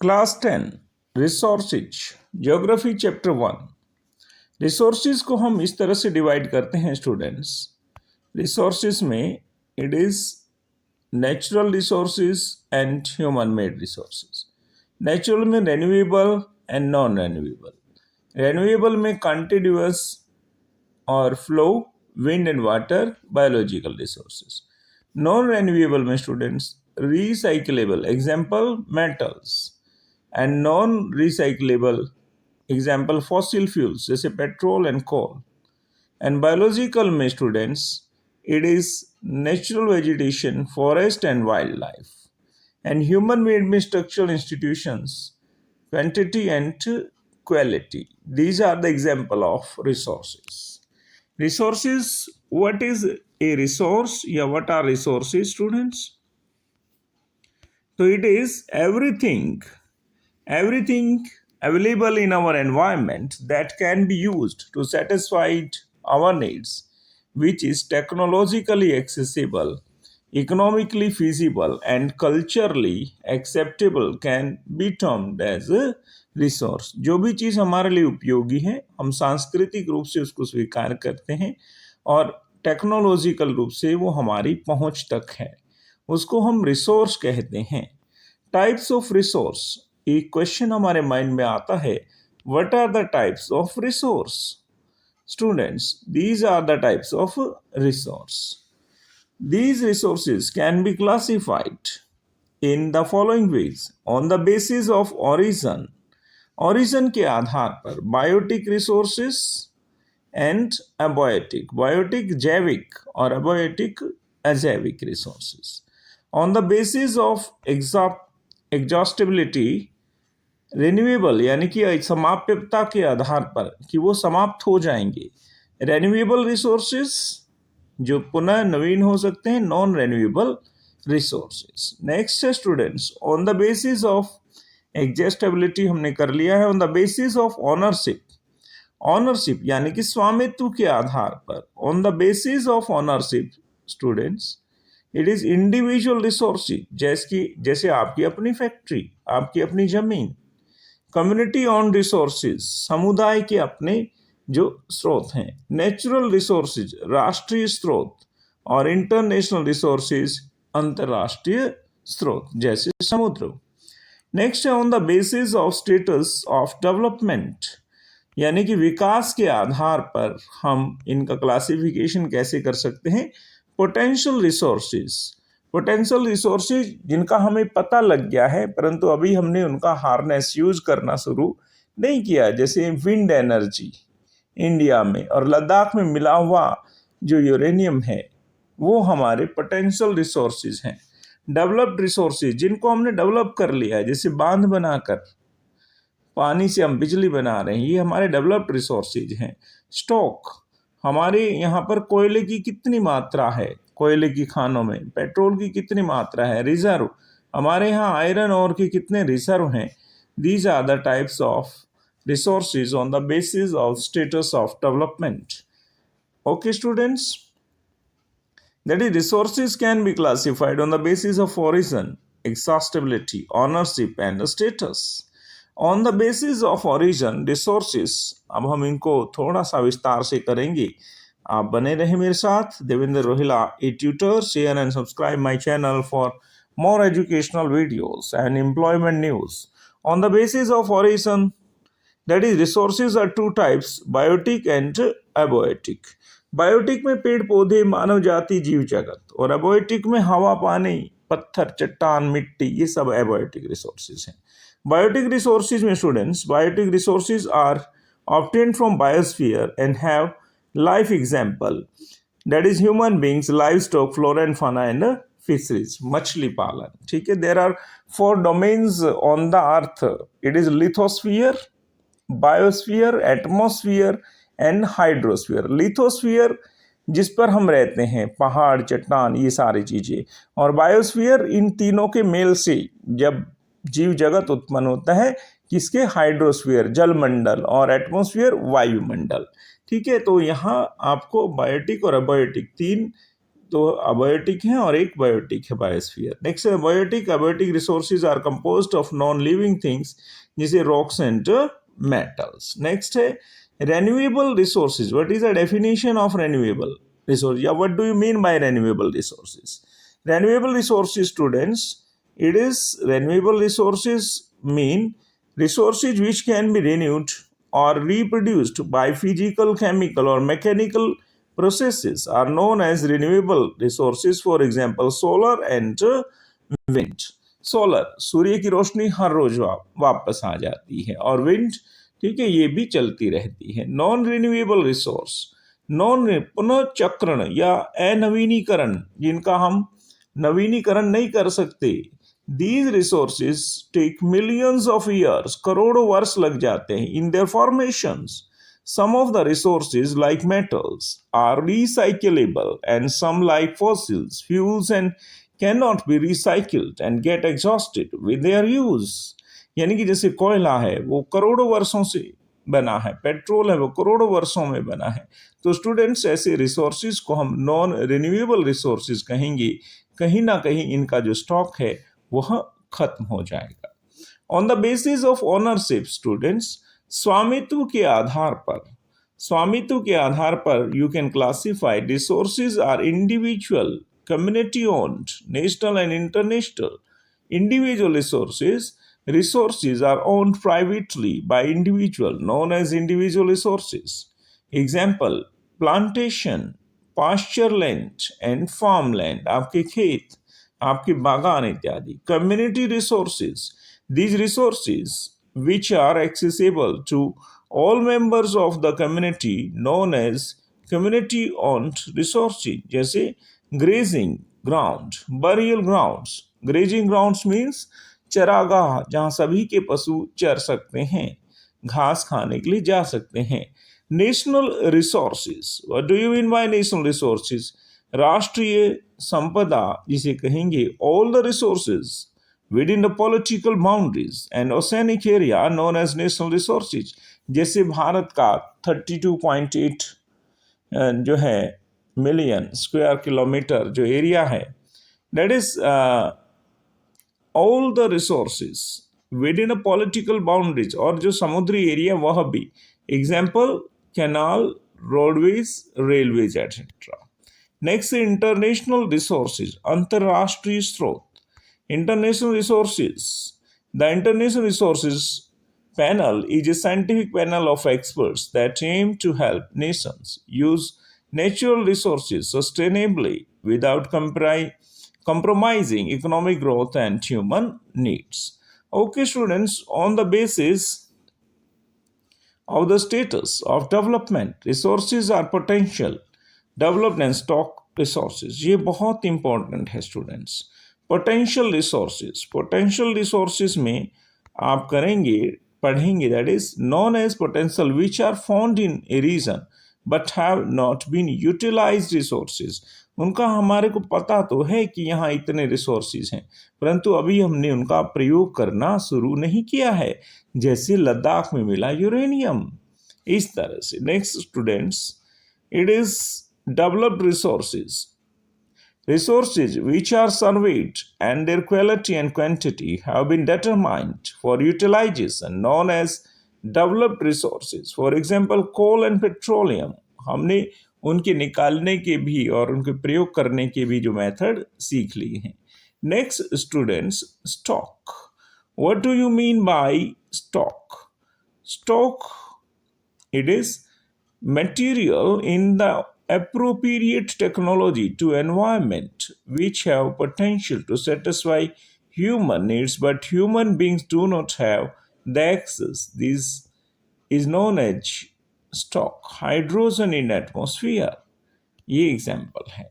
Class 10 resources geography chapter 1। Resources को हम इस तरह से डिवाइड करते हैं स्टूडेंट्स। रिसोर्सेज में it is natural resources and human made resources. Natural में renewable and non renewable. Renewable में कंटिन्यूअस और flow, wind and water, biological resources. Non renewable में students recyclable, example metals, and non recyclable example fossil fuels जैसे petrol and coal. And biological में students it is natural vegetation, forest and wild life. And human made में structural institutions, quantity and quality. These are the example of resources. Resources, what is a resource? Yeah, what are resources, students? So it is everything available in our environment that can be used to satisfy our needs, which is technologically accessible, economically feasible, and culturally acceptable can be termed as a resource. जो भी चीज़ हमारे लिए उपयोगी है हम सांस्कृतिक रूप से उसको स्वीकार करते हैं और टेक्नोलॉजिकल रूप से वो हमारी पहुंच तक है, उसको हम रिसोर्स कहते हैं। टाइप्स ऑफ रिसोर्स, एक क्वेश्चन हमारे माइंड में आता है, what are the types of resource? Students, these are the types of resource. These resources can be classified in the following ways on the basis of origin। Origin के आधार पर biotic resources and abiotic, biotic जैविक और abiotic अजैविक resources. On the basis of exhaustibility, renewable यानी कि समाप्यता के आधार पर कि वो समाप्त हो जाएंगे। रिन्यूएबल रिसोर्सेस जो पुनः नवीन हो सकते हैं, नॉन रिन्यूएबल रिसोर्सेस। नेक्स्ट है students, on the basis of exhaustibility हमने कर लिया है। On the basis of ownership, ownership यानी कि स्वामित्व के आधार पर। On the basis of ownership students it is individual resources, जैसे आपकी अपनी फैक्ट्री, आपकी अपनी जमीन। कम्युनिटी ऑन रिसोर्सेज, समुदाय के अपने जो स्रोत हैं। नेचुरल रिसोर्सेज, राष्ट्रीय स्रोत, और इंटरनेशनल रिसोर्सेज, अंतर्राष्ट्रीय स्रोत जैसे समुद्र। नेक्स्ट है on the basis of status of development, यानी कि विकास के आधार पर हम इनका क्लासिफिकेशन कैसे कर सकते हैं। पोटेंशियल रिसोर्सेज, पोटेंशियल रिसोर्सेज जिनका हमें पता लग गया है परंतु अभी हमने उनका हार्नेस यूज करना शुरू नहीं किया, जैसे विंड एनर्जी इंडिया में और लद्दाख में मिला हुआ जो यूरेनियम है वो हमारे पोटेंशियल रिसोर्सेज हैं। डेवलप्ड रिसोर्सेज जिनको हमने डेवलप कर लिया है, जैसे बांध बनाकर पानी से हम बिजली बना रहे हैं, ये हमारे डेवलप्ड रिसोर्सेज हैं। स्टॉक, हमारे यहाँ पर कोयले की कितनी मात्रा है, कोयले की खानों में पेट्रोल की कितनी मात्रा है। रिजर्व, हमारे यहाँ आयरन और के कितने रिजर्व हैं। These are the types of resources on the basis of status of development. Okay students, that is resources can be classified on the basis of origin, exhaustibility, ownership and status. On the basis of origin resources, अब हम इनको थोड़ा सा विस्तार से करेंगे। आप बने रहे मेरे साथ। Devendra Rohila, a tutor. Share and subscribe my channel for more educational videos and employment news. On the basis of origin, that is resources are two types, biotic and abiotic. Biotic में पेड़ पौधे, मानव जाति, जीव जगत, और अबायोटिक में हवा, पानी, पत्थर, चट्टान, मिट्टी, ये सब अबायोटिक रिसोर्सेज हैं। बायोटिक रिसोर्सेज में students, biotic resources are obtained from biosphere and have life example, that is human beings, livestock, flora and fauna and fisheries, मछली पालन। ठीक है, there are 4 domains on the earth. It is lithosphere, biosphere, atmosphere and hydrosphere. Lithosphere जिस पर हम रहते हैं, पहाड़, चट्टान, ये सारी चीजें, और बायोस्फीयर इन तीनों के मेल से जब जीव जगत उत्पन्न होता है, किसके? हाइड्रोस्फीयर जलमंडल, और एटमॉस्फेयर वायुमंडल। ठीक है, तो यहाँ आपको बायोटिक और अबायोटिक 3 तो अबायोटिक है और एक बायोटिक है बायोस्फीयर। नेक्स्ट है abiotic. Abiotic resources are composed of non living things जैसे रॉक्स एंड मेटल्स। नेक्स्ट है renewable resources. What is the definition of renewable resource? Yeah, what do you mean by renewable resources? Renewable resources, students, it is renewable resources mean resources which can be renewed or reproduced by physical, chemical or mechanical processes are known as renewable resources. For example, solar and wind. Solar, सूर्य की रोशनी हर रोज वापस आ जाती है, और wind, ठीक है, ये भी चलती रहती है। नॉन रिन्यूएबल रिसोर्स, नॉन पुनःचक्रण या अनवीनीकरण, जिनका हम नवीनीकरण नहीं कर सकते, these resources take millions of years, करोड़ों वर्ष लग जाते हैं in their formations. Some of the resources like metals are recyclable and some like fossils, fuels and cannot be recycled and get exhausted with their use. यानी कि जैसे कोयला है वो करोड़ों वर्षों से बना है, पेट्रोल है वो करोड़ों वर्षों में बना है। तो स्टूडेंट्स, ऐसे रिसोर्सेज को हम नॉन रिन्यूएबल रिसोर्सेज कहेंगे। कहीं ना कहीं इनका जो स्टॉक है वह खत्म हो जाएगा। On the basis of ownership, students, स्वामित्व के आधार पर, स्वामित्व के आधार पर you can classify resources are individual, community owned, national and international. Individual resources are owned privately by individual, known as individual resources. Example, plantation, pasture land and farmland, आपके खेत, आपके बागान इत्यादि। Community resources, these resources which are accessible to all members of the community, known as community owned resources, जैसे grazing ground, burial grounds. Grazing grounds means चरागाह, जहाँ सभी के पशु चर सकते हैं, घास खाने के लिए जा सकते हैं। National resources, what do you mean by national resources? राष्ट्रीय संपदा जिसे कहेंगे, all the resources within the political boundaries and oceanic area are known as national resources. जैसे भारत का 32.8 जो है मिलियन स्क्वायर किलोमीटर जो एरिया है, that is all the resources with in a political boundaries, और जो समुद्री एरिया वह भी। Example, canal, roadways, railways etcetera. Next, international resources, अंतरराष्ट्रीय स्रोत। International resources, the international resources panel is a scientific panel of experts that aim to help nations use natural resources sustainably without compromising economic growth and human needs. Okay, students, on the basis of the status of development, resources are potential developed and stock resources. ये बहुत important है students. Potential resources में आप करेंगे, पढ़ेंगे, that is known as potential, which are found in a region but have not been utilized resources. उनका हमारे को पता तो है कि यहाँ इतने रिसोर्सेज हैं, परंतु अभी हमने उनका प्रयोग करना शुरू नहीं किया है, जैसे लद्दाख में मिला यूरेनियम, इस तरह से। Next students, it is developed resources which are surveyed and their quality and quantity have been determined for utilization, known as developed resources. For example, coal and petroleum, हमने उनके निकालने के भी और उनके प्रयोग करने के भी जो मेथड सीख लिए हैं। Next students, stock. What do you mean by stock? Stock, it is material in the appropriate technology to environment which have potential to satisfy human needs, but human beings do not have the access. This is known as stock. Hydrogen in atmosphere, ये example है,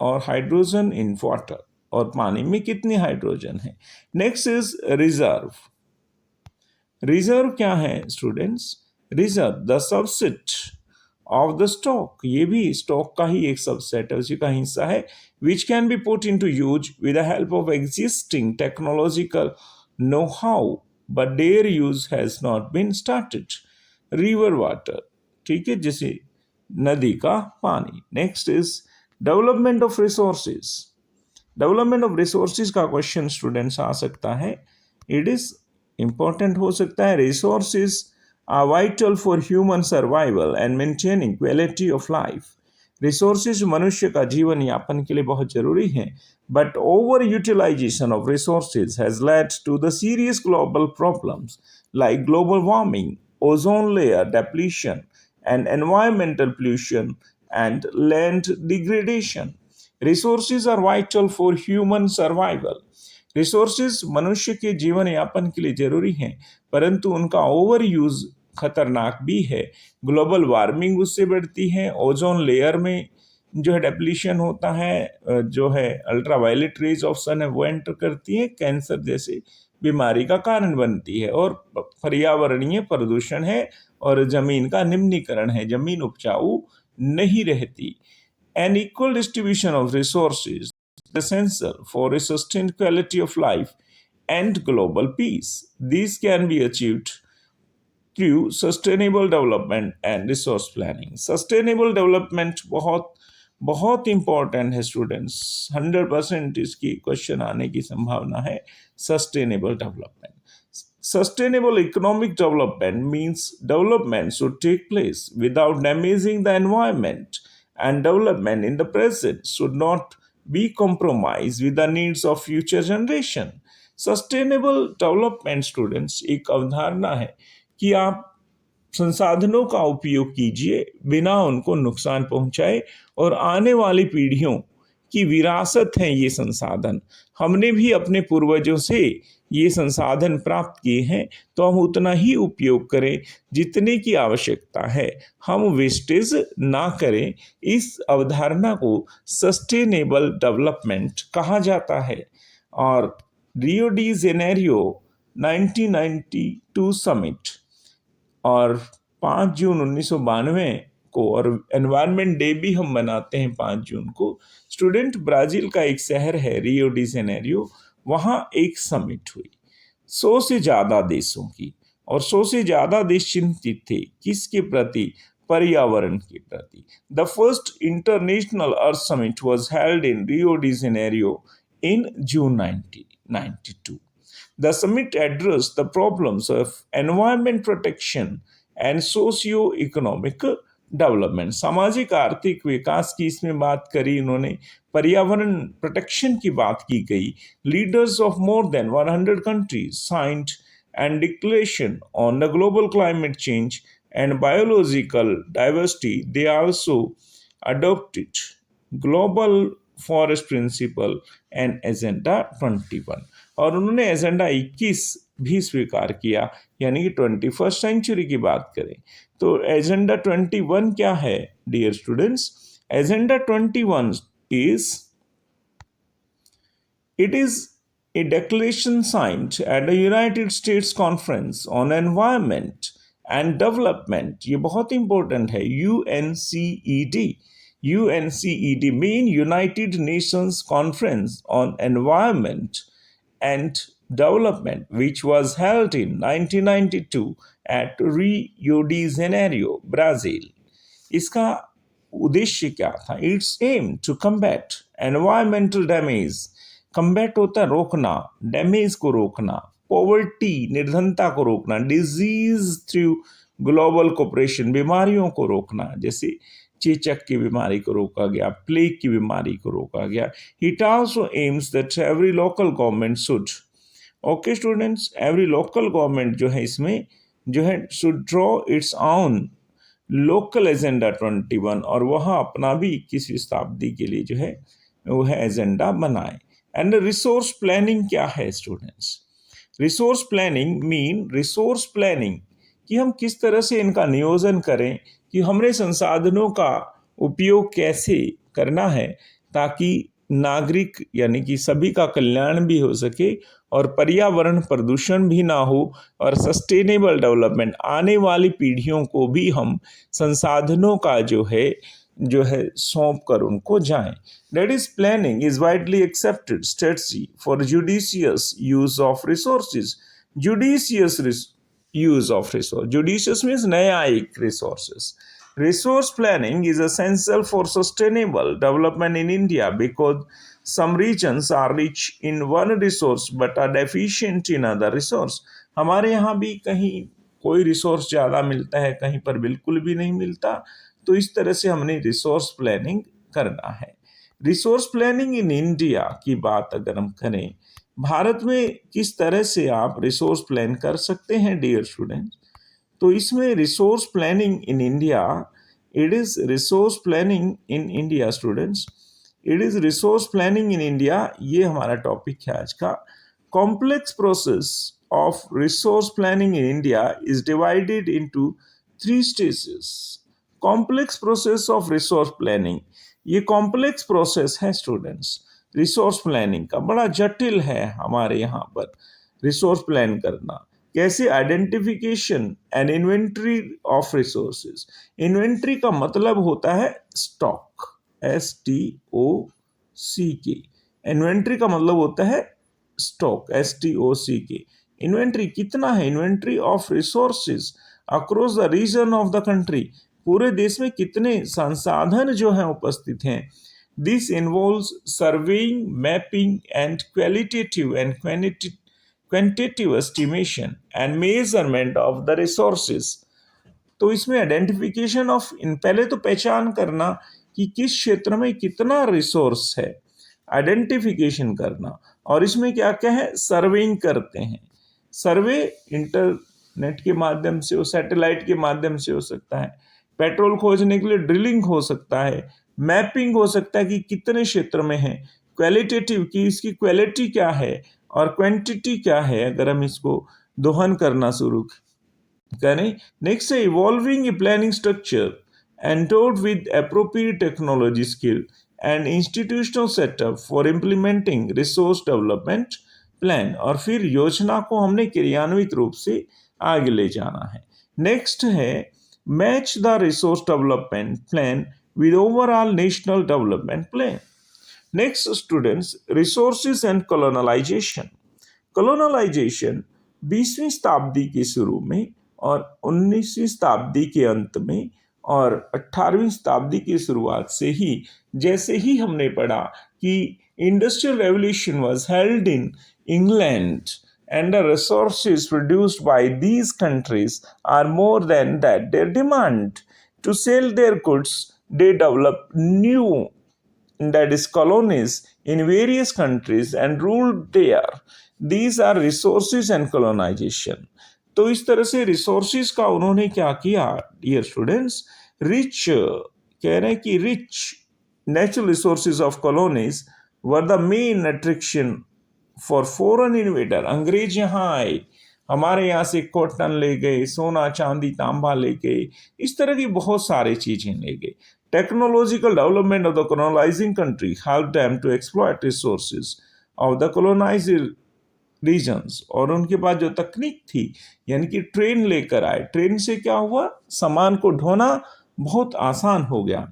और hydrogen in water, और पानी में कितनी hydrogen है। Next is reserve. Reserve क्या है students? Reserve, the subset of the stock, ये भी स्टॉक का ही एक सबसेट है, उसी का हिस्सा है, which can be put into use with the help of existing technological know how, but their use has not been started. River water, ठीक है, जैसे नदी का पानी। Next is development of resources, development of resources का question students आ सकता है। इट इज इंपॉर्टेंट हो सकता है। Resources are vital for human survival and maintaining quality of life. Resources मनुष्य का जीवन यापन के लिए बहुत जरूरी है, but over utilisation of resources has led to the serious global problems like global warming, ozone layer depletion and environmental pollution and land degradation. Resources are vital for human survival. Resources मनुष्य के जीवन यापन के लिए जरूरी हैं, परंतु उनका ओवर यूज खतरनाक भी है। ग्लोबल वार्मिंग उससे बढ़ती है, ओजोन लेयर में जो है डेप्लीशन होता है, जो है अल्ट्रावायलेट रेज ऑफ सन है वो एंटर करती है, कैंसर जैसे बीमारी का कारण बनती है, और पर्यावरणीय प्रदूषण है और जमीन का निम्नीकरण है, जमीन उपजाऊ नहीं रहती। An equal distribution of resources is essential for a sustained quality of life and global peace. These can be achieved through sustainable development and resource planning. Sustainable development बहुत बहुत इंपॉर्टेंट है स्टूडेंट्स, 100% इसकी क्वेश्चन आने की संभावना है। Sustainable development, sustainable economic development means development should take place without damaging the environment, and development in the present should not be compromised with the needs of future generation. Sustainable development students एक अवधारणा है कि आप संसाधनों का उपयोग कीजिए बिना उनको नुकसान पहुंचाए, और आने वाली पीढ़ियों की विरासत है ये संसाधन। हमने भी अपने पूर्वजों से ये संसाधन प्राप्त किए हैं, तो हम उतना ही उपयोग करें जितने की आवश्यकता है, हम वेस्टेज ना करें। इस अवधारणा को सस्टेनेबल डेवलपमेंट कहा जाता है। और रियो डी जेनेरियो 1992 समिट और 5 जून 1992 को, और एनवायरनमेंट डे भी हम मनाते हैं 5 जून को। स्टूडेंट, ब्राजील का एक शहर है रियो डी जेनेरियो, वहाँ एक समिट हुई 100 से ज़्यादा देशों की, और 100 से ज़्यादा देश चिंतित थे किसके प्रति? पर्यावरण के प्रति। The first international earth summit was held in Rio de Janeiro in June 1992. The summit addressed the problems of environment protection and socio-economic development. सामाजिक आर्थिक विकास की इसमें बात करी इन्होंने, पर्यावरण प्रोटेक्शन की बात की गई। Leaders of more than 100 countries signed and declaration on the global climate change and biological diversity. They also adopted global forest principle and agenda 21, और उन्होंने एजेंडा 21 भी स्वीकार किया, यानी कि 21st सेंचुरी की बात करें तो एजेंडा 21 क्या है dear students? Agenda 21 it is a declaration signed at the United States Conference on Environment and Development. ये बहुत इंपॉर्टेंट है, UNCED. UNCED mean United Nations Conference on Environment and Development, which was held in 1992 at Rio de Janeiro, Brazil. इसका उद्देश्य क्या था? Its aim to combat environmental damage. Combat होता है रोकना, डैमेज को रोकना, पॉवर्टी निर्धनता को रोकना, डिजीज थ्रू ग्लोबल कोऑपरेशन बीमारियों को रोकना, जैसे चेचक की बीमारी को रोका गया, प्लेग की बीमारी को रोका गया। It also AIIMS that every local government should, okay students, every local government जो है इसमें जो है should draw its own local agenda 21, और वह अपना भी 21वीं शताब्दी के लिए जो है वो है एजेंडा बनाए। एंड रिसोर्स प्लानिंग क्या है students? Resource planning mean resource planning कि हम किस तरह से इनका नियोजन करें, कि हमने संसाधनों का उपयोग कैसे करना है ताकि नागरिक यानी कि सभी का कल्याण भी हो सके और पर्यावरण प्रदूषण भी ना हो, और सस्टेनेबल डेवलपमेंट आने वाली पीढ़ियों को भी हम संसाधनों का जो है सौंप कर उनको जाएं। That is, planning is widely accepted strategy for judicious use of resources. Judicious use of resource. Judicious means न्यायिक resources. Resource planning is essential for sustainable development in India because some regions are rich in one resource but are deficient in other resource. हमारे यहाँ भी कहीं कोई resource ज़्यादा मिलता है, कहीं पर बिल्कुल भी नहीं मिलता, तो इस तरह से हमने रिसोर्स प्लानिंग करना है। रिसोर्स प्लानिंग इन इंडिया की बात अगर हम करें, भारत में किस तरह से आप रिसोर्स प्लान कर सकते हैं डियर स्टूडेंट्स, तो इसमें resource planning in India, it is resource planning in India students, it is resource planning in India, ये हमारा टॉपिक है आज का। Complex process of resource planning in India is divided into 3 stages. Complex process of resource planning, ये complex process है students, resource planning का बड़ा जटिल है हमारे यहाँ पर रिसोर्स प्लान करना। कैसे? Identification and inventory of resources. Inventory का मतलब होता है स्टॉक, STOCK। इन्वेंट्री का मतलब होता है स्टॉक, STOCK। इन्वेंट्री कितना है? Inventory of resources across the region of the country, पूरे देश में कितने संसाधन जो हैं उपस्थित हैं। This involves surveying, mapping and qualitative and quantitative estimation and measurement of the resources. तो इसमें आइडेंटिफिकेशन ऑफ, पहले तो पहचान करना कि किस क्षेत्र में कितना रिसोर्स है, आइडेंटिफिकेशन करना, और इसमें क्या क्या है, सर्वेइंग करते हैं। सर्वे इंटरनेट के माध्यम से हो, सैटेलाइट के माध्यम से हो सकता है, पेट्रोल खोजने के लिए ड्रिलिंग हो सकता है, मैपिंग हो सकता है कि कितने क्षेत्र में है, क्वालिटेटिव की इसकी क्वालिटी क्या है और क्वांटिटी क्या है, अगर हम इसको दोहन करना शुरू करें। नेक्स्ट है evolving a planning structure endowed with appropriate technology skill and institutional setup for implementing resource development plan, और फिर योजना को हमने क्रियान्वित रूप से आगे ले जाना है। नेक्स्ट है match the resource development plan with overall national development plan. Next students, resources and colonialization. Colonialization 20वीं शताब्दी के शुरू में और 19वीं शताब्दी के अंत में और 18वीं शताब्दी की शुरुआत से ही, जैसे ही हमने पढ़ा कि industrial revolution was held in England and the resources produced by these countries are more than that their demand to sell their goods, they develop new, that is colonies in various countries and ruled there. These are resources and colonization. तो इस तरह से resources का उन्होंने क्या किया dear students, rich, कह रहे हैं कि rich natural resources of colonies were the main attraction for foreign invader. अंग्रेज यहाँ आए, हमारे यहाँ से कॉटन ले गए, सोना चांदी तांबा ले गए, इस तरह की बहुत सारी चीजें ले गए। Technological development of the colonising country help them to exploit resources of the colonised regions. और उनके पास जो तकनीक थी, यानी कि ट्रेन लेकर आए, ट्रेन से क्या हुआ, सामान को ढोना बहुत आसान हो गया।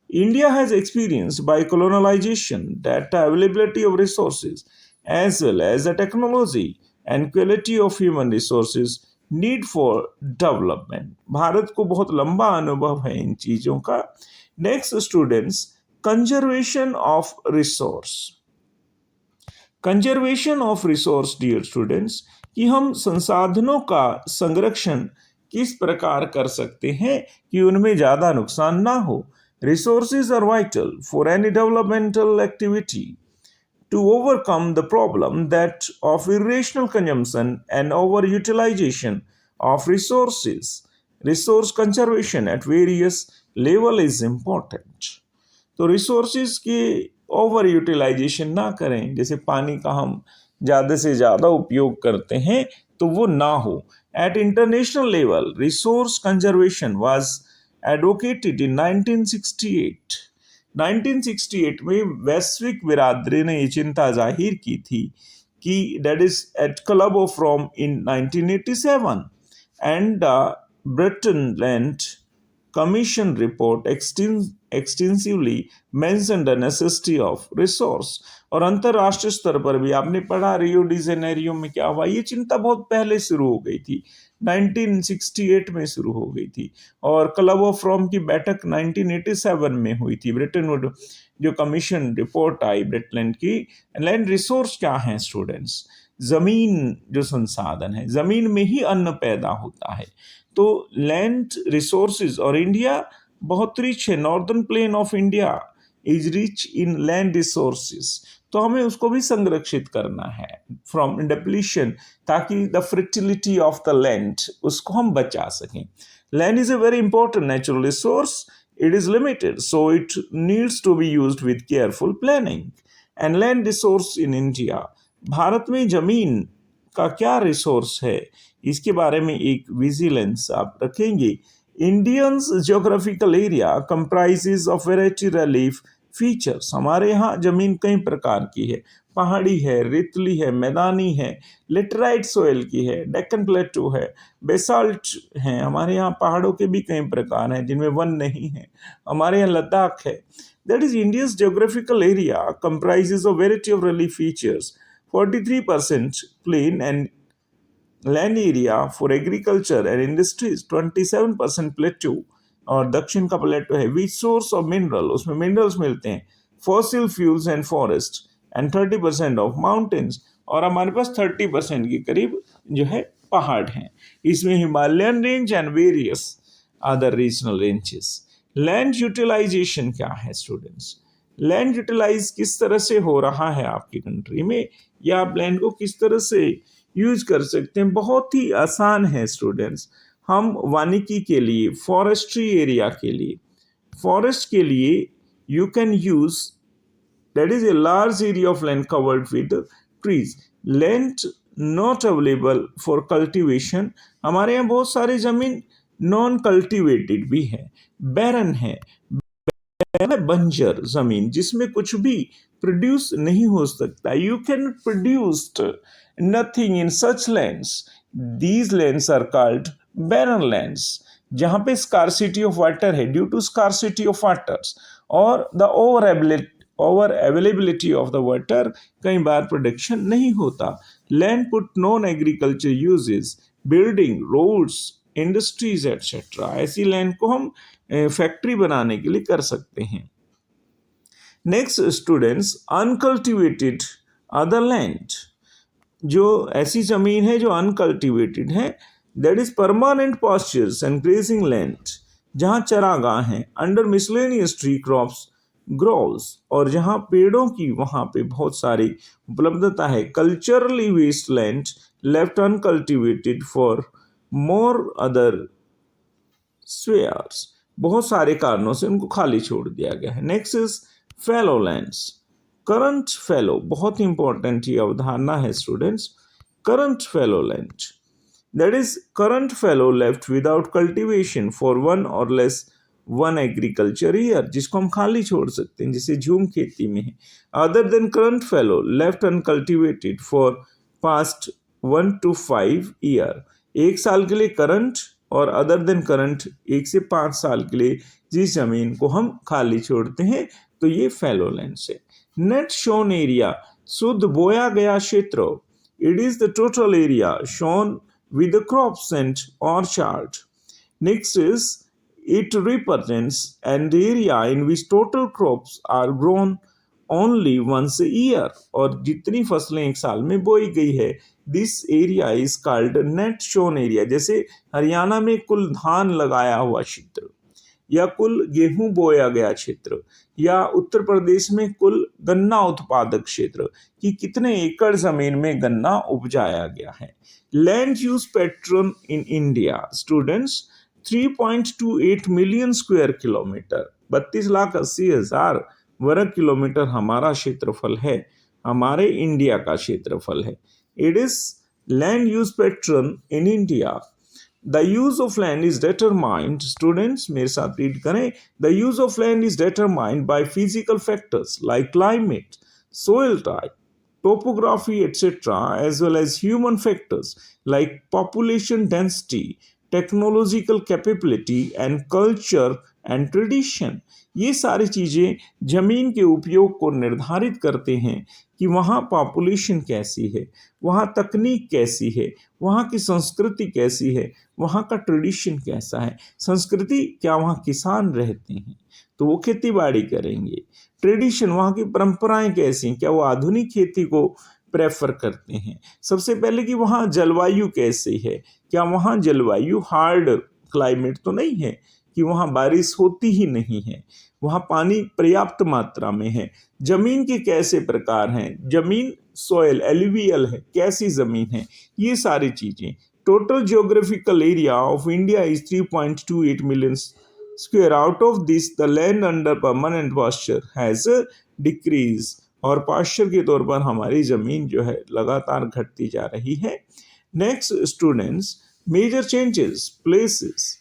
India has experience by colonisation that availability of resources as well as the technology and quality of human resources need for development. भारत को बहुत लंबा अनुभव है इन चीजों का। Next students, conservation of resource. Conservation of resource dear students, कि हम संसाधनों का संरक्षण किस प्रकार कर सकते हैं कि उनमें ज्यादा नुकसान ना हो। Resources are vital for any developmental activity to overcome the problem that of irrational consumption and overutilization of resources. Resource conservation at various level is important. तो रिसोर्सेज की ओवर यूटिलाइजेशन ना करें, जैसे पानी का हम ज़्यादा से ज़्यादा उपयोग करते हैं तो वो ना हो। At international level resource conservation was advocated in 1968। 1968 में वैश्विक बिरादरी ने ये चिंता जाहिर की थी कि that is at club of Rome in 1987 and Brundtland commission report extensively mentioned the necessity of resource। और अंतरराष्ट्रीय स्तर पर भी आपने पढ़ा रियो डी जेनेरियो में क्या हुआ, ये चिंता बहुत पहले शुरू हो गई थी, 1968 में शुरू हो गई थी, और क्लब ऑफ रोम की बैठक 1987 में हुई थी। ब्रिटेन वुड जो कमीशन रिपोर्ट आई ब्रिटेन की। लैंड रिसोर्स क्या है स्टूडेंट्स? जमीन जो संसाधन है, जमीन में ही अन्न पैदा होता है। तो लैंड रिसोर्सेज, और इंडिया बहुत रिच है, northern plain of India is rich in land resources, तो हमें उसको भी संरक्षित करना है फ्रॉम डिप्लीशन, ताकि the fertility of the land उसको हम बचा सकें। Land is a very important natural resource, it is limited, so it needs to be used with careful planning. And land resource in India, Bharat में जमीन का क्या resource है, इसके बारे में एक विजिलेंस आप रखेंगे। Indians geographical area comprises of variety relief features. हमारे यहाँ जमीन कई प्रकार की है, पहाड़ी है, रेतली है, मैदानी है, लेटराइट सोयल की है, डेक्कन प्लेटू है, बेसाल्ट है। हमारे यहाँ पहाड़ों के भी कई प्रकार हैं जिनमें वन नहीं है। हमारे यहाँ लद्दाख है। That is India's geographical area comprises of variety of relief features, 43% plain and land area for agriculture and industries, 27% plateau, और दक्षिण का प्लेटो है। विच सोर्स ऑफ मिनरल, उसमें मिनरल्स मिलते हैं, fossil fuels and forest, and 30% of mountains, और हमारे पास 30% के करीब जो है पहाड़ हैं। इसमें Himalayan range and various other regional ranges. Land utilisation क्या है स्टूडेंट्स? लैंड यूटिलाइज किस तरह से हो रहा है आपकी कंट्री में, या आप लैंड को किस तरह से यूज कर सकते हैं? बहुत ही आसान है स्टूडेंट्स। हम वानिकी के लिए, फॉरेस्ट्री एरिया के लिए, फॉरेस्ट के लिए you can use, that is a large area of land covered with trees, land not available for cultivation। हमारे यहाँ बहुत सारी जमीन नॉन कल्टिवेटेड भी है, बैरन है, बंजर जमीन जिसमें कुछ भी प्रोड्यूस नहीं हो सकता। You can produce nothing in such lands, these lands are called barren lands, जहाँ पे स्कार्सिटी ऑफ वाटर है, due to scarcity of waters और the over availability of the water, कई बार प्रोडक्शन नहीं होता। Land put non agriculture uses, building, roads, industries etcetera, ऐसी land को हम फैक्ट्री बनाने के लिए कर सकते हैं। Next students, uncultivated other land, जो ऐसी जमीन है जो अनकल्टिवेटेड है, that is permanent pastures and grazing land, जहाँ चरागाह हैं, under miscellaneous tree crops groves, और जहाँ पेड़ों की वहाँ पे बहुत सारी उपलब्धता है। Culturally waste land left uncultivated for more other स्वेयर्स, बहुत सारे कारणों से उनको खाली छोड़ दिया गया है। Next is fallow lands, current fallow, बहुत इंपॉर्टेंट ये अवधारणा है students. Current fallow land, that is current fallow left without cultivation for one और लेस वन एग्रीकल्चर ईयर, जिसको हम खाली छोड़ सकते हैं, जिसे झूम खेती में है। Other than current fallow left uncultivated for past 1 to 5 year, 1 साल के लिए करंट, और अदर देन करंट 1 से 5 साल के लिए जिस जमीन को हम खाली छोड़ते हैं, तो ये फैलो लैंड है। नेट शोन एरिया, शुद्ध बोया गया क्षेत्र, it is the total area shown with the crops and orchard. Next is it represents an area in which total crops are grown only once a year, और जितनी फसलें एक साल में बोई गई है, this area is called net sown area. जैसे हरियाणा में कुल धान लगाया हुआ क्षेत्र, या कुल गेहूं बोया गया क्षेत्र, या उत्तर प्रदेश में कुल गन्ना उत्पादक क्षेत्र, कि कितने एकड़ जमीन में गन्ना उपजाया गया है। Land use pattern in India students, 3.28 million square kilometre, 32,80,000 वर्ग किलोमीटर हमारा क्षेत्रफल है, हमारे इंडिया का क्षेत्रफल है। It is land use pattern in India. The use of land is determined, students मेरे साथ रीड करें, the use of land is determined by physical factors like climate, soil type, topography, etc., as well as human factors like population density, technological capability and culture and tradition. ये सारी चीज़ें जमीन के उपयोग को निर्धारित करते हैं कि वहाँ पॉपुलेशन कैसी है, वहाँ तकनीक कैसी है, वहाँ की संस्कृति कैसी है, वहाँ का ट्रेडिशन कैसा है। संस्कृति, क्या वहाँ किसान रहते हैं तो वो खेती बाड़ी करेंगे। ट्रेडिशन, वहाँ की परंपराएं कैसी हैं, क्या वो आधुनिक खेती को प्रेफर करते हैं। सबसे पहले कि वहाँ जलवायु कैसी है, क्या वहाँ जलवायु हार्ड क्लाइमेट तो नहीं है कि वहाँ बारिश होती ही नहीं है, वहाँ पानी पर्याप्त मात्रा में है। जमीन के कैसे प्रकार हैं, जमीन सॉइल एलुवियल है, कैसी जमीन है, ये सारी चीजें। Total geographical area of India is 3.28 million square. Out of this the land under permanent pasture has decrease. और पास्चर के तौर पर हमारी जमीन जो है लगातार घटती जा रही है। Next students, major changes places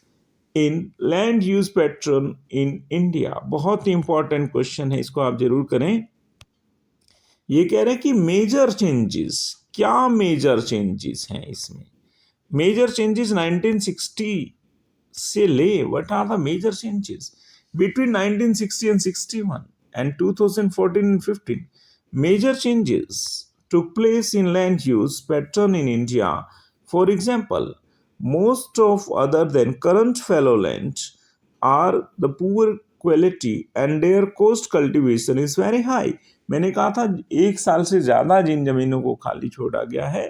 in land use pattern in India. बहुत ही इंपॉर्टेंट क्वेश्चन है, इसको आप जरूर करें। ये कह रहे हैं कि मेजर चेंजेस, क्या मेजर चेंजेस हैं इसमें। मेजर चेंजेस 1960 से ले, what are the major changes between 1960 and 61 and 2014 and 15? Major changes took place in land use pattern in India. For example, most of other than current fallow land are the poor quality and their cost cultivation is very high. मैंने कहा था 1 साल से ज़्यादा जिन जमीनों को खाली छोड़ा गया है,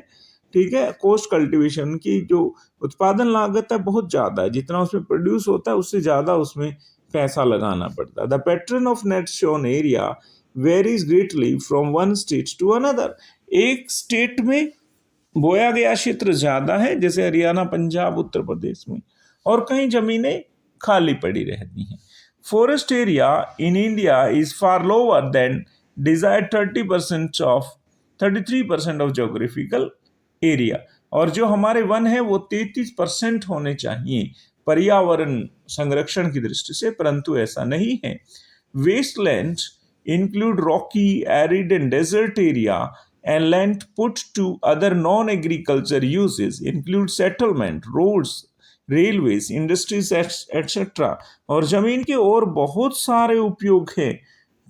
ठीक है, कोस्ट कल्टीवेशन की जो उत्पादन लागत है बहुत ज़्यादा है, जितना उसमें प्रोड्यूस होता है उससे ज़्यादा उसमें पैसा लगाना पड़ता है। The pattern of net sown area varies greatly from one state to another. एक स्टेट में बोया गया क्षेत्र ज़्यादा है, जैसे हरियाणा, पंजाब, उत्तर प्रदेश में, और कहीं ज़मीनें खाली पड़ी रहती हैं। Forest area in India is far lower than desired 33% of geographical area. और जो हमारे वन है वो 33% होने चाहिए पर्यावरण संरक्षण की दृष्टि से, परंतु ऐसा नहीं है। Wasteland include rocky, arid and desert area, and land put to other non-agriculture uses include settlement, roads, railways, industries, etc. और जमीन के और बहुत सारे उपयोग है।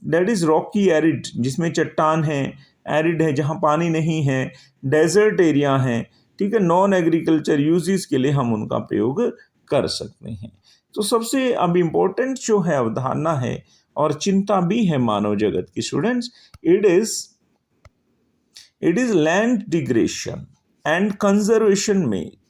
That is rocky arid, जिसमें चट्टान है, एरिड है जहाँ पानी नहीं है, डेजर्ट एरिया है, ठीक है, नॉन एग्रीकल्चर यूजेस के लिए हम उनका प्रयोग कर सकते हैं। तो सबसे अब इम्पोर्टेंट जो है अवधारणा है और चिंता भी है मानव जगत की students, it is land degradation and conservation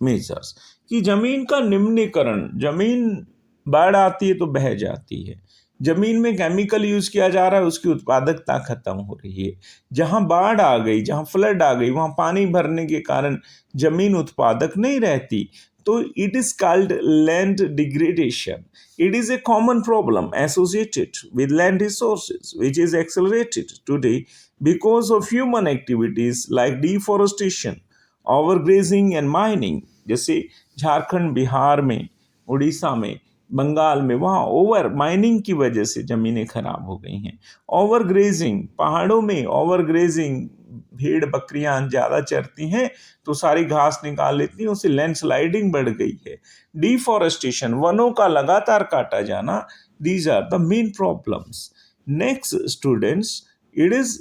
measures. कि जमीन का निम्नीकरण, जमीन बाढ़ आती है तो बह जाती है, जमीन में केमिकल यूज किया जा रहा है, उसकी उत्पादकता खत्म हो रही है। जहां बाढ़ आ गई, जहां फ्लड आ गई, वहां पानी भरने के कारण जमीन उत्पादक नहीं रहती, तो it is called land degradation. It is a common problem associated with land resources, which is accelerated today because of human activities like deforestation, overgrazing and mining. जैसे झारखंड, बिहार में, उड़ीसा में, बंगाल में, वहाँ ओवर माइनिंग की वजह से ज़मीनें खराब हो गई हैं। ओवरग्रेजिंग, पहाड़ों में ओवरग्रेजिंग, भेड़ बकरियां ज़्यादा चरती हैं तो सारी घास निकाल लेती हैं, उससे लैंडस्लाइडिंग बढ़ गई है। डिफॉरेस्टेशन, वनों का लगातार काटा जाना, these are the main problems. Next students, it is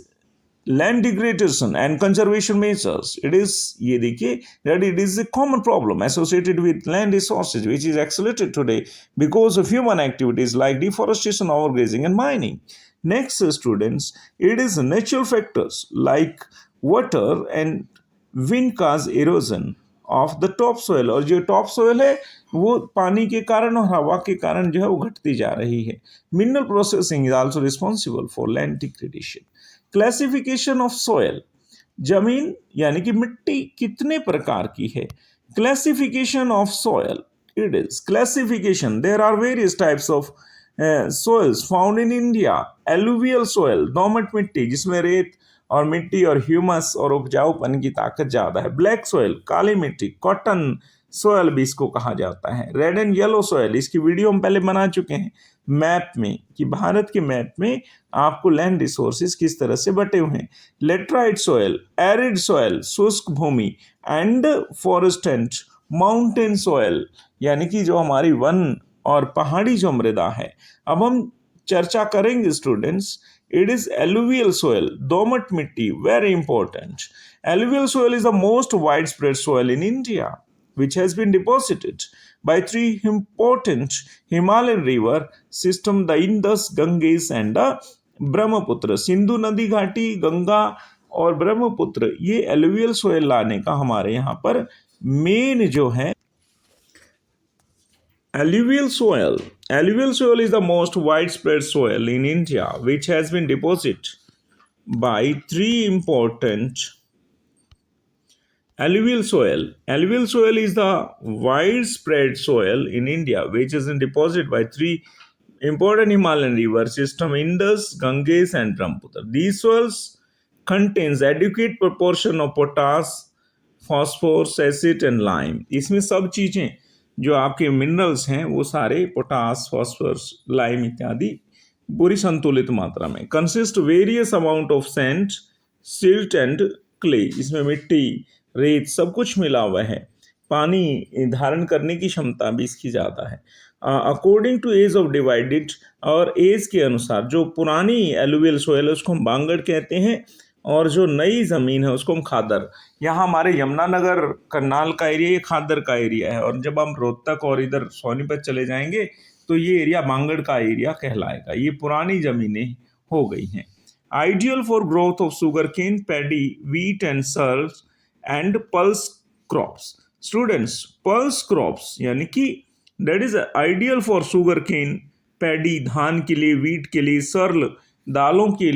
land degradation and conservation measures. It is, ये देखिए, that it is a common problem associated with land resources which is accelerated today because of human activities like deforestation, overgrazing and mining. Next students, it is natural factors like water and wind cause erosion of the topsoil. और जो top soil है वो पानी के कारण और हवा के कारण जो है वो घटती जा रही है. Mineral processing is also responsible for land degradation. Classification of soil, जमीन यानी कि मिट्टी कितने प्रकार की है. Classification of soil, it is classification, there are various types of soils found in India. Alluvial soil, दोमट मिट्टी जिसमें रेत और मिट्टी और ह्यूमस और उपजाऊपन की ताकत ज़्यादा है. ब्लैक सोयल, काली मिट्टी, कॉटन सोयल भी इसको कहा जाता है. रेड एंड येलो सोयल, इसकी वीडियो हम पहले बना चुके हैं मैप में, कि भारत के मैप में आपको लैंड रिसोर्सेज किस तरह से बटे हुए हैं. लेटराइट सोयल, एरिड सोयल, शुष्क भूमि, and forest and mountain soil यानी कि जो हमारी वन और पहाड़ी जो मृदा है। अब हम चर्चा करेंगे students, it is alluvial soil, दोमट मिट्टी, very important. Alluvial soil is the most wide spread soil in India which has been deposited by three important Himalayan river system, the Indus, Ganges and the Brahmaputra. Sindhu नदी घाटी, गंगा और ब्रह्मपुत्र, ये alluvial soil लाने का हमारे यहाँ पर मेन जो है alluvial soil. Alluvial soil is the most widespread soil in India, which has been deposited by three important alluvial soil. Alluvial soil is the widespread soil in India, which is deposited by three important Himalayan river system, Indus, Ganges, and Brahmaputra. These soils contains adequate proportion of potash, phosphorus, acid, and lime. इसमें सब चीजें जो आपके minerals हैं वो सारे potash, phosphorus, lime इत्यादि पूरी संतुलित मात्रा में। Consist various amount of sand, silt and clay, इसमें मिट्टी, रेत सब कुछ मिला हुआ है। पानी धारण करने की क्षमता भी इसकी ज़्यादा है। According to age of divided, और एज के अनुसार जो पुरानी एलुवियल सोयल है उसको हम बांगड़ कहते हैं, और जो नई ज़मीन है उसको हम खादर। यहाँ हमारे यमुनानगर करनाल का एरिया ये खादर का एरिया है, और जब हम रोहतक और इधर सोनीपत चले जाएंगे तो ये एरिया बांगड़ का एरिया कहलाएगा। ये पुरानी ज़मीनें हो गई हैं। Ideal for growth of sugar cane, paddy, wheat and cereals and pulse crops. Students, pulse crops यानी कि that is ideal for sugar cane, paddy धान के लिए, वीट के लिए, सर्ल दालों के,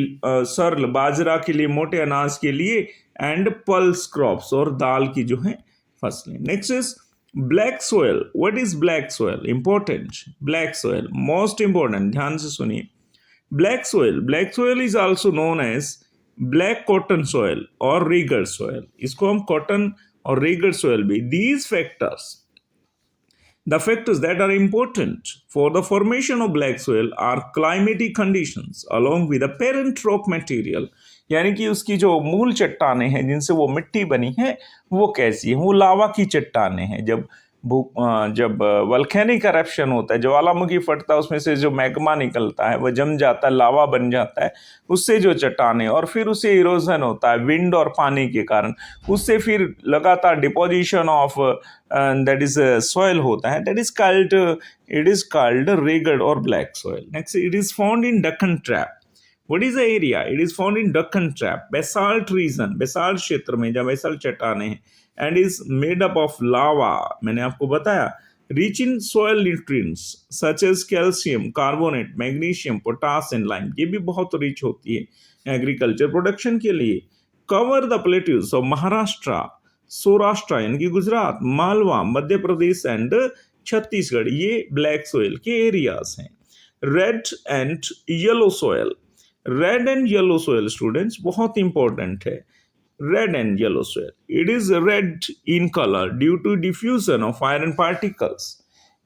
सर्ल बाजरा के लिए, मोटे अनाज के लिए, एंड पल्स क्रॉप्स और दाल की जो है फसलें। Next is black soil. What is black soil? Important, black soil most important, ध्यान से सुनिए। Black soil is also known as black cotton soil और रिगर्ड सोयल। इसको हम कॉटन और रिगर्ड सोयल भी। These factors, the factors that are important for the formation of black soil are climatic conditions along with the parent rock material, यानी कि उसकी जो मूल चट्टानें हैं जिनसे वो मिट्टी बनी है वो कैसी है। वो लावा की चट्टानें हैं। जब वल्केनिक eruption होता है, ज्वालामुखी फटता है, उसमें से जो मैग्मा निकलता है वो जम जाता है, लावा बन जाता है, उससे जो चट्टानें, और फिर उसे इरोजन होता है विंड और पानी के कारण, उससे फिर लगातार deposition of that is soil होता है, दैट इज कॉल्ड रेगड और black soil. Next, it is found in Deccan trap. What is the area? It is found in Deccan Trap, basalt region, basalt क्षेत्र में जहाँ basalt चट्टानें हैं, and is made up of lava. मैंने आपको बताया, rich in soil nutrients such as calcium, carbonate, magnesium, potash and lime. ये भी बहुत rich होती है agriculture production के लिए। Cover the plateaus of Maharashtra, Saurashtra यानी कि गुजरात, मालवा, मध्य प्रदेश एंड छत्तीसगढ़, ये ब्लैक सोयल के एरियाज हैं। Red and yellow soil. Red and yellow soil students बहुत इंपॉर्टेंट है। Red and yellow soil, it is red in colour due to diffusion of iron particles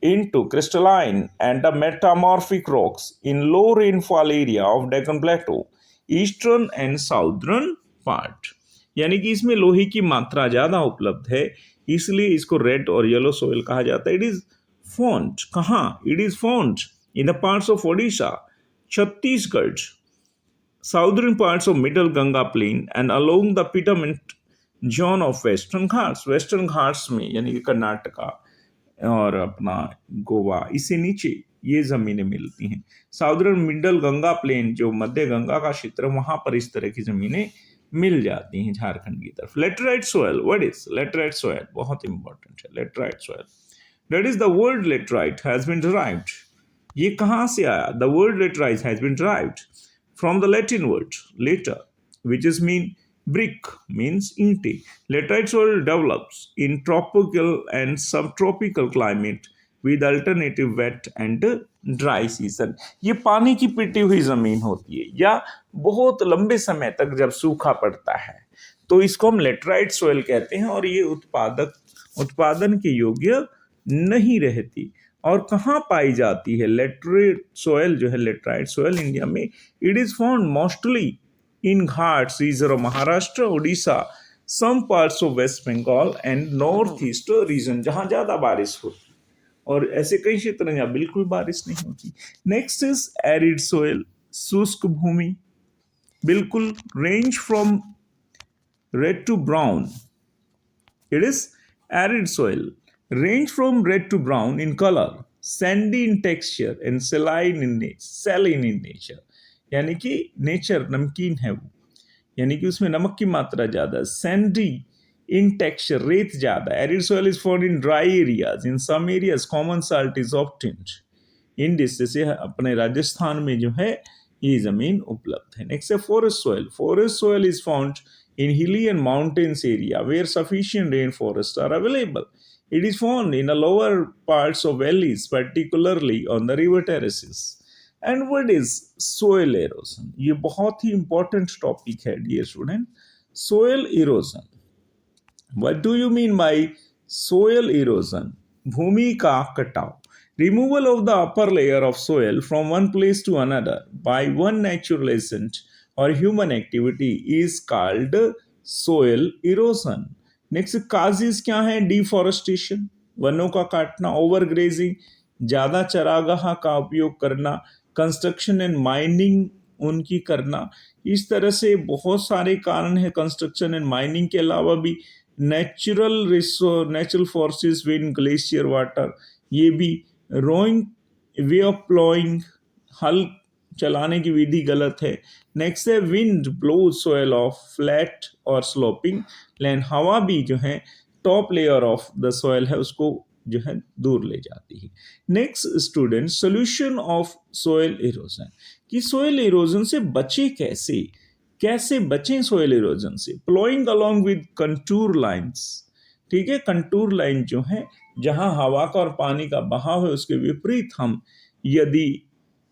into crystalline and the metamorphic rocks in low rainfall area of Deccan Plateau, eastern and southern part। यानी कि इसमें लोहे की मात्रा ज़्यादा उपलब्ध है, इसलिए इसको रेड और येलो सोयल कहा जाता है। इट इज फाउंड कहाँ? It is found in the parts of Odisha, Chhattisgarh, southern parts of middle Ganga plain and along the Piedmont zone of western Ghats। western Ghats में यानी कि कर्नाटका और अपना गोवा, इससे नीचे ये जमीनें मिलती हैं। साउदर्न मिडल गंगा प्लेन, जो मध्य गंगा का क्षेत्र, वहां पर इस तरह की जमीनें मिल जाती हैं झारखंड की तरफ। Laterite soil. What is laterite soil? बहुत इंपॉर्टेंट है laterite soil. That is the word laterite has been derived. ये कहाँ से आया? The word laterite has been derived from the Latin word later, which is mean brick, means inti. Laterite soil develops in tropical and subtropical climate with alternative wet and dry season। ये पानी की पिटी हुई जमीन होती है, या बहुत लंबे समय तक जब सूखा पड़ता है तो इसको हम लेटराइट सोयल कहते हैं, और ये उत्पादन के योग्य नहीं रहती। और कहाँ पाई जाती है लेटराइट सोयल? जो है लेटराइट सोयल इंडिया में, it is found mostly in Ghats region of Maharashtra, Orissa, some parts of West Bengal and north east region, जहां ज्यादा बारिश होती, और ऐसे कई क्षेत्र हैं जहां बिल्कुल बारिश नहीं होती। नेक्स्ट इज एरिड सोयल, शुष्क भूमि, बिल्कुल। Range from red to brown, it is arid soil, range from red to brown in color, sandy in texture and saline in nature। यानी कि नेचर नमकीन है वो, यानी कि उसमें नमक की मात्रा ज्यादा। सैंडी इन टेक्सचर, रेत ज्यादा। Arid soil is found in dry areas, in some areas common salt is obtained in this, जैसे अपने राजस्थान में जो है ये जमीन उपलब्ध है। नेक्स्ट है forest soil. Forest soil is found in hilly and mountains area where sufficient rainforests are available. It is found in the lower parts of valleys, particularly on the river terraces. And what is soil erosion? ये बहुत ही important topic है dear student. Soil erosion. What do you mean by soil erosion? भूमि का कटाव. Removal of the upper layer of soil from one place to another by one natural agent or human activity is called soil erosion. Next causes क्या है? Deforestation, वनों का काटना, overgrazing, ज्यादा चरागाह का उपयोग करना, कंस्ट्रक्शन एंड माइनिंग उनकी करना। इस तरह से बहुत सारे कारण है। कंस्ट्रक्शन एंड माइनिंग के अलावा भी natural forces, wind, glacier, water, ये भी। रोइंग, वे ऑफ प्लोइंग, हल चलाने की विधि गलत है। नेक्स्ट है wind blows soil of flat और स्लोपिंग लैंड, हवा भी जो है top layer of the soil है उसको जो है दूर ले जाती है। Next student, solution of soil erosion, कि सोयल इरोजन से बचे कैसे, कैसे बचें सोयल इरोजन से। Ploughing along with contour lines, ठीक है, कंटूर लाइन जो है जहां हवा का और पानी का बहाव है उसके विपरीत हम यदि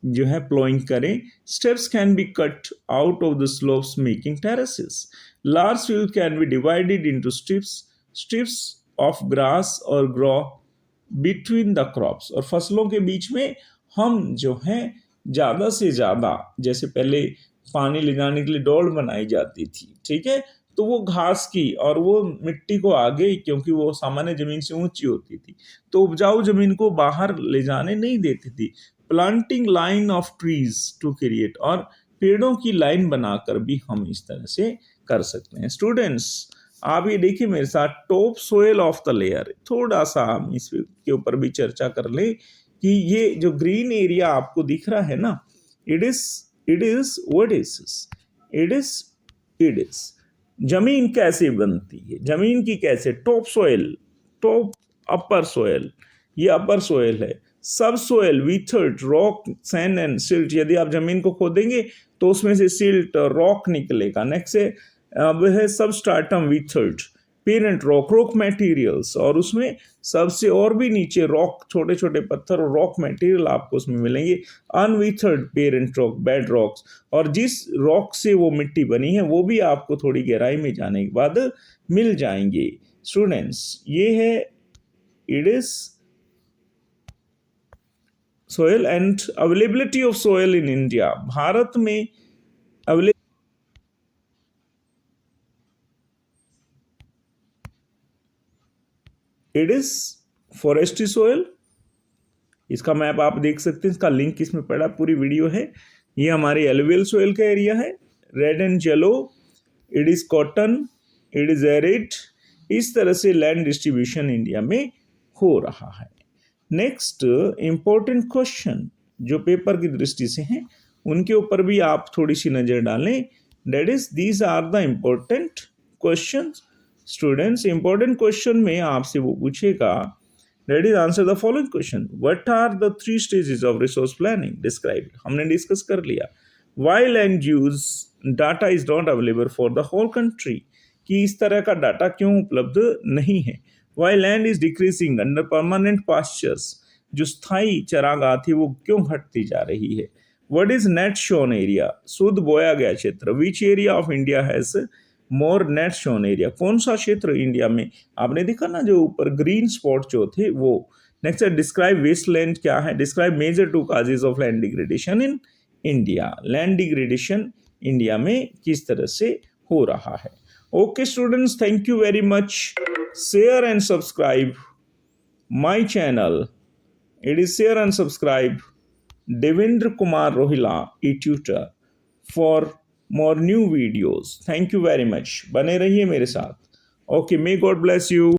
जो है प्लोइंग करें। Steps can be cut out of the slopes making terraces. Large field can be divided into strips of grass और ग्रो बिटवीन द क्रॉप्स, और फसलों के बीच में हम जो है ज्यादा से ज्यादा, जैसे पहले पानी ले जाने के लिए डोल बनाई जाती थी, ठीक है, तो वो घास की और वो मिट्टी को आगे, क्योंकि वो सामान्य जमीन से ऊंची होती थी तो उपजाऊ जमीन को बाहर ले जाने नहीं देती थी। Planting line of trees to create, और पेड़ों की लाइन बनाकर भी हम इस तरह से कर सकते हैं। स्टूडेंट्स आप ये देखिए मेरे साथ, top soil of the layer, थोड़ा सा हम इसके ऊपर भी चर्चा कर लें कि ये जो ग्रीन एरिया आपको दिख रहा है ना, इट इज व्हाट इज जमीन कैसे बनती है, जमीन की कैसे, top soil, top upper soil, ये अपर सोयल है। Subsoil, weathered, rock, sand and silt, यदि आप जमीन को खोदेंगे तो उसमें से सिल्ट, रॉक निकलेगा। नेक्स्ट है सबस्ट्राटम, वीथर्ड, पेरेंट रॉक, रॉक मटेरियल्स, और उसमें सबसे और भी नीचे रॉक, छोटे छोटे पत्थर और रॉक मटेरियल आपको उसमें मिलेंगे। अनवीथर्ड पेरेंट रॉक, बेड रॉक्स, और जिस रॉक से वो मिट्टी बनी है वो भी आपको थोड़ी गहराई में जाने के बाद मिल जाएंगे। स्टूडेंट्स ये है it is soil and availability of soil in India. Bharat में इट इज फॉरेस्ट्री सोयल, इसका मैप आप देख सकते हैं, इसका लिंक इसमें पड़ा, पूरी वीडियो है। ये हमारे एलुवियल सोयल का एरिया है, red and yellow, it is cotton, it is arid. इस तरह से लैंड डिस्ट्रीब्यूशन इंडिया में हो रहा है। नेक्स्ट इंपॉर्टेंट क्वेश्चन जो पेपर की दृष्टि से हैं उनके ऊपर भी आप थोड़ी सी नजर डालें। That is these are the important question. Students important question में आपसे वो पूछेगा, that is answer the following question, what are the 3 stages of resource planning describe, हमने डिस्कस कर लिया। Why land use data is not available for the whole country, कि इस तरह का डाटा क्यों उपलब्ध नहीं है। Why land is decreasing under permanent pastures, जो स्थायी चरागाह थी वो क्यों घटती जा रही है। What is net shown area, शुद्ध बोया गया क्षेत्र। Which area of India has more net shown area, कौन सा क्षेत्र इंडिया में, आपने देखा ना जो ऊपर ग्रीन स्पॉट जो थे वो। नेक्स्ट है डिस्क्राइब वेस्टलैंड, क्या है, describe major 2 causes of land degradation in India, land degradation India में किस तरह से हो रहा है। Okay, students, thank you very much. Share and subscribe my channel. It is share and subscribe Devendra Kumar Rohila, e-tutor, for more new videos. Thank you very much. बने रहिए मेरे साथ. Okay, may God bless you.